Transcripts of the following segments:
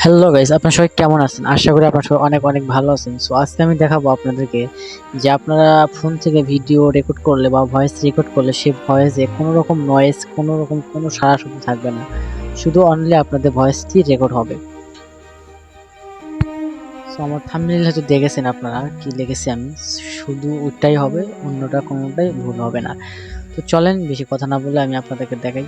Hello guys, আপনারা সবাই কেমন আছেন? আশা করি আপনারা সবাই অনেক অনেক ভালো আছেন। সো আজকে আমি দেখাবো আপনাদেরকে যে আপনারা ফোন থেকে ভিডিও রেকর্ড করলে বা ভয়েস রেকর্ড করলে সেই ভয়েসে কোনো রকম নয়েজ, কোনো রকম কোনো সাড়া শব্দ থাকবে না। শুধু অনলি আপনাদের ভয়েসটি রেকর্ড হবে। সো আমার থাম্বনেইল হয়তো দেখেছেন আপনারা কি লিখেছি আমি। শুধু ওইটাই হবে, অন্যটা কোনোটাই ভুল হবে না। তো চলেন বেশি কথা না বলে আমি আপনাদেরকে দেখাই।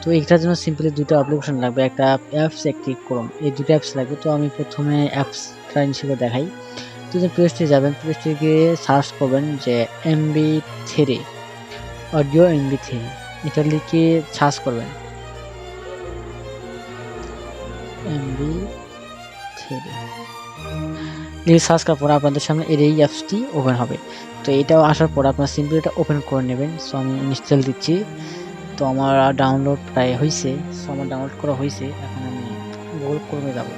তো এটার জন্য সিম্পলি দুটো অ্যাপ্লিকেশন লাগবে, একটা অ্যাপস একটি ক্রোম, এই দুটো অ্যাপস লাগবে। তো আমি প্রথমে অ্যাপসটা হিসেবে দেখাই। তো যে প্লে স্টোরে যাবেন, প্লে স্টোরে গিয়ে সার্চ করবেন যে MP3 অডিও MP3, এটা লিখে সার্চ করবেন MP3 লিখে সার্চ করার পর আপনাদের সামনে এই অ্যাপসটি ওপেন হবে। তো এটাও আসার পর আপনারা সিম্পলি এটা ওপেন করে নেবেন। সো আমি ইনস্টল দিচ্ছি। তো আমার ডাউনলোড প্রায় হয়েছে। সো আমার ডাউনলোড করা হয়েছে। এখন আমি গুগল ক্রোমে যাব।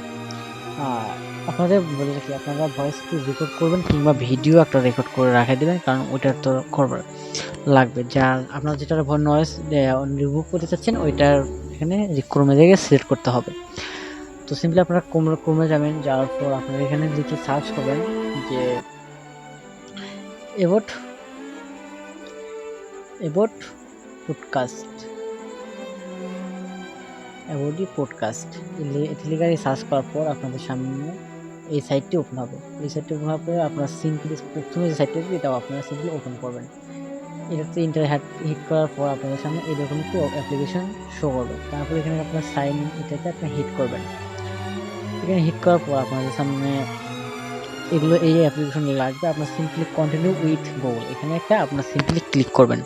আপনাদের বলে রাখি, আপনারা ভয়েস রেকর্ড করবেন কিংবা ভিডিও একটা রেকর্ড করে রেখে দিবেন, কারণ ওইটা তো করবার লাগবে। যা আপনার যেটা নয়েজ রিমুভ করতে চাচ্ছেন ওইটার এখানে ক্রোমে জায়গায় সিলেক্ট করতে হবে। তো সিম্পলি আপনারা ক্রোমে যাবেন, যাওয়ার পর আপনারা এখানে লিখে সার্চ করবেন যে এবোট এবোট পডকাস্ট, অ্যাবোডি পডকাস্ট এটা লিখে সার্চ করার পর আপনাদের সামনে এই সাইটটি ওপেন হবে। এই সাইটটি ওপেন হওয়ার পরে আপনারা সিম্পলি প্রথমে যে সাইটটি আছে এটাও আপনারা সিম্পলি ওপেন করবেন। এটাতে ইন্টার হিট করার পর আপনাদের সামনে এরকম একটি অ্যাপ্লিকেশন শো করবে। তারপর এখানে আপনার সাইন ইন, এটাতে আপনি হিট করবেন। এখানে হিট করার পর আপনাদের সামনে এগুলো এই অ্যাপ্লিকেশন লাগবে। আপনার সিম্পলি কন্টিনিউ উইথ গুগল, এখানে একটা আপনার সিম্পলি ক্লিক করবেন।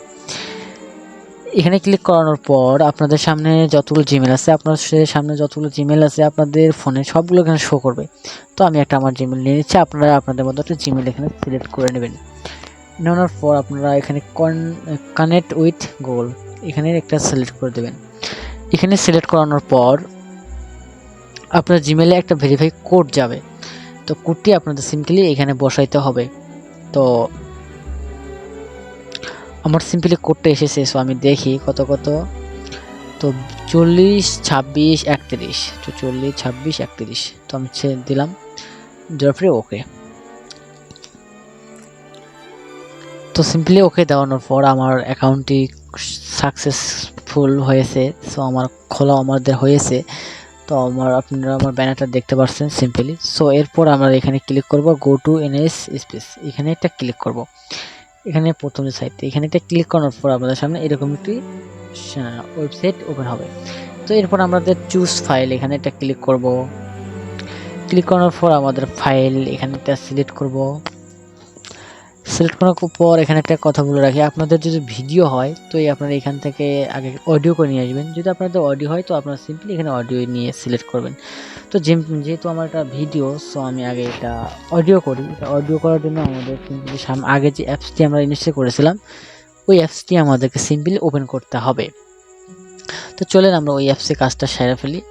এখানে ক্লিক করানোর পর আপনাদের সামনে যতগুলো জিমেল আছে, আপনাদের ফোনে সবগুলো এখানে শো করবে। তো আমি একটা আমার জিমেল নিয়ে নিচ্ছি, আপনারা আপনাদের মতো একটা জিমেল এখানে সিলেক্ট করে নেবেন। নেওয়ার পর আপনারা এখানে কানেক্ট উইথ গুগল, এখানে একটা সিলেক্ট করে দেবেন। এখানে সিলেক্ট করানোর পর আপনার জিমেলে একটা ভেরিফাই কোড যাবে। তো কোডটি আপনাদের সিম্পলি এখানে বসাইতে হবে। তো আমার সিম্পলি কোডটা এসেছে। সো আমি দেখি কত তো 40 26 31, তো 40 26 31, তো আমি দিলাম, দেওয়ার পরে ওকে। তো সিম্পলি ওকে দেওয়ানোর পর আমার অ্যাকাউন্টটি সাকসেসফুল হয়েছে। সো আমার খোলা আমাদের হয়েছে। তো আপনারা আমার ব্যানারটা দেখতে পাচ্ছেন সিম্পলি। সো এরপর আমরা এখানে ক্লিক করব গো টু এনএস স্পেস, এখানে একটা ক্লিক করব। এখানে প্রথম যে সাইটে এখানে একটা ক্লিক করার পর আপনাদের সামনে এরকম একটি ওয়েবসাইট ওপেন হবে। তো এরপর আমাদের চুজ ফাইল, এখানে একটা ক্লিক করব। ক্লিক করার পর আমাদের ফাইল এখানে একটা সিলেক্ট করব। সিলেক্ট করার পর এখানে একটা কথা বলে রাখি, আপনাদের যদি ভিডিও হয় তো আপনারা এখান থেকে আগে অডিও করে নিয়ে আসবেন। যদি আপনাদের অডিও হয় তো আপনারা সিম্পলি এখানে অডিও নিয়ে সিলেক্ট করবেন। তো যেহেতু আমার একটা ভিডিও, সো আমি আগে এটা অডিও করি। এটা অডিও করার জন্য আমাদের সিম্পলি আগে যে অ্যাপসটি আমরা ইনস্টল করেছিলাম ওই অ্যাপসটি আমাদেরকে সিম্পলি ওপেন করতে হবে। তো চলেন আমরা ওই অ্যাপসে কাজটা সেরে ফেলি।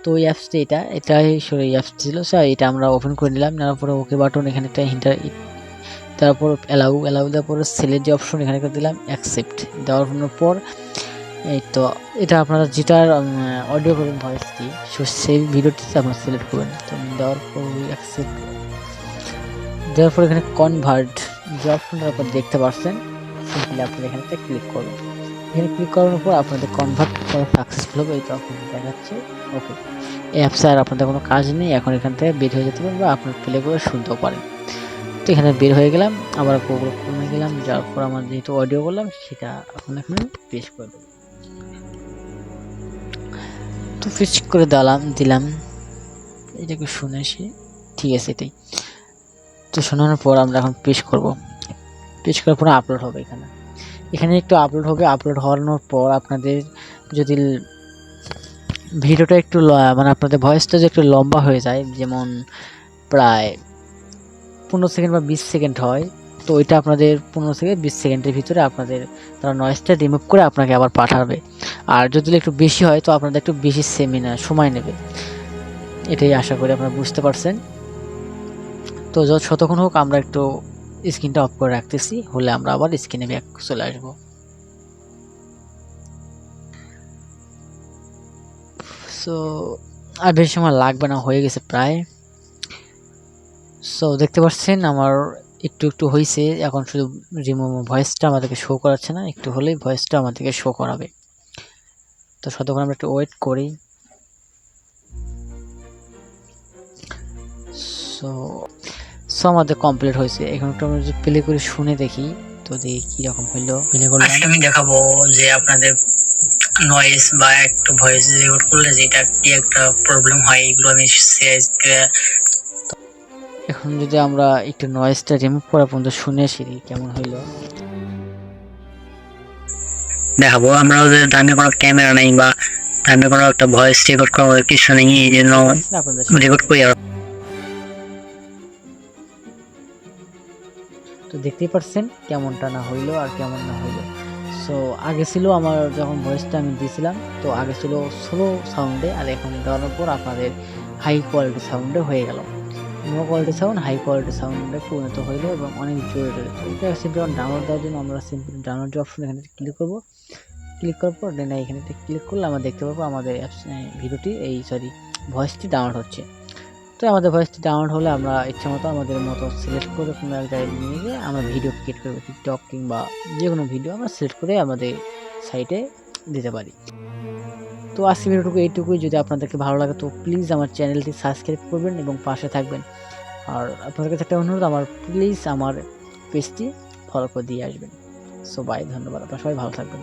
তো ওই অ্যাপসটি এটাই এই অ্যাপস ছিল। সো এটা আমরা ওপেন করে নিলাম। নেওয়ার পরে ওকে বাটন, এখানে একটা তারপর অ্যালাউ দেওয়ার পরে সেলের যে অপশন এখানে করে দিলাম অ্যাকসেপ্ট। দেওয়ার পর এই তো এটা আপনারা যেটার অডিও করবেন ভয়েসটি, সেই ভিডিওটিতে আপনারা সিলেক্ট করবেন। তো দেওয়ার পর অ্যাকসেপ্ট দেওয়ার পর এখানে কনভার্ট যে অপশনটার উপর দেখতে পাচ্ছেন, সিম্পলি আপনারা এখানে ক্লিক করবেন। এখানে ক্লিক করার পর আপনাদের কনভার্ট করা সাকসেসফুল হবে, এই তো আপনাদের দেখাচ্ছে ওকে। এই অ্যাপসে আর আপনাদের কোনো কাজ নেই, এখন এখান থেকে বের হয়ে যেতে পারেন বা আপনার প্লে করে শুনতেও পারেন। তো এখানে বের হয়ে গেলাম, আবার গুগল ক্রোমে গেলাম, যার পর আমার যেহেতু অডিও করলাম সেটা এখন এখানে পেস্ট করে দেবো। তো পেস্ট করে দিলাম এটাকে শুনে এসে, ঠিক আছে এটাই। তো শোনানোর পর আমরা এখন পেস্ট করব। পেস্ট করার পর আপলোড হবে। এখানে একটু আপলোড হবে। আপলোড হওয়ানোর পর আপনাদের যদি ভিডিওটা একটু মানে আপনাদের ভয়েসটা যদি একটু লম্বা হয়ে যায়, যেমন প্রায় 15 সেকেন্ড বা 20 সেকেন্ড হয়, তো ওইটা আপনাদের 15 থেকে 20 সেকেন্ডের ভিতরে আপনাদের তারা নয়েজটা রিমুভ করে আপনাকে আবার পাঠাবে। আর যদি একটু বেশি হয় তো আপনাদের একটু বেশি সময় নেবে। এটাই আশা করি আপনারা বুঝতে পারছেন। তো যতক্ষণ হোক আমরা একটু স্ক্রিনটা অফ করে রাখতেছি, হলে আমরা আবার স্ক্রিনে ব্যাক চলে আসবো। সো আর বেশি সময় লাগবে না, হয়ে গেছে প্রায়। সো দেখতে পাচ্ছেন আমার একটু একটু হয়েছে, এখন শুধু রিমুভ ভয়েসটা আমাদেরকে শো করাচ্ছে না, একটু হলেই ভয়েসটা আমাদেরকে শো করাবে। তো ততক্ষণ আমরা একটু ওয়েট করি। সো সো আমাদের কমপ্লিট হয়েছে। এখন একটু আমরা যদি প্লে করে শুনে দেখি, তো দেখি কিরকম হইলো। প্লে করলাম। আজকে আমি দেখাবো যে আপনাদের নয়েজ বা একটু ভয়েস রেকর্ড করলে যেটা কি একটা প্রবলেম হয়, এগুলো আমি এখন যদি আমরা একটু নয়েজটা রিমুভ করা পর্যন্ত শুনে আসি কেমন হইলো দেখাবো। আমরা ওদের দামে কোনো ক্যামেরা নেই বা দামে কোনো একটা ভয়েস রেকর্ড করার কিছু নেই, এই জন্য রেকর্ড করি। তো দেখতেই পাচ্ছেন কেমনটা না হইলো আর কেমন না হইলো। সো আগে ছিল আমার যখন ভয়েসটা আমি দিয়েছিলাম, তো আগে ছিল স্লো সাউন্ডে, আর এখন দেওয়ার পর আপনাদের হাই কোয়ালিটি সাউন্ডে হয়ে গেল। Low quality sound high quality সাউন্ডে পরিণত হইলো এবং অনেক জোরে। তো এটা সিম্পল ডাউনলোড দেওয়ার জন্য আমরা সিম্পল ডাউনলোড যে অপশন এখানে ক্লিক করবো। ক্লিক করার পর দেন এখানে ক্লিক করলে আমরা দেখতে পাবো আমাদের ভিডিওটি ভয়েসটি ডাউনলোড হচ্ছে। তো আমাদের ভয়েসটি ডাউনলোড হলে আমরা ইচ্ছা মতো আমাদের মতো সিলেক্ট করে কোনো এক জায়গায় নিয়ে গিয়ে আমরা ভিডিও ক্রিয়েট করবো, টিকটক কিংবা যে কোনো ভিডিও আমরা সিলেক্ট করে আমাদের সাইটে দিতে পারি। তো আজকে ভিডিওটুকু এইটুকুই। যদি আপনাদেরকে ভালো লাগে তো প্লিজ আমার চ্যানেলটি সাবস্ক্রাইব করবেন এবং পাশে থাকবেন। আর আপনাদের কাছে একটা অনুরোধ, আমার প্লিজ আমার পেজটি ফলো করে দিয়ে আসবেন। সো বাই, ধন্যবাদ, আপনারা সবাই ভালো থাকবেন।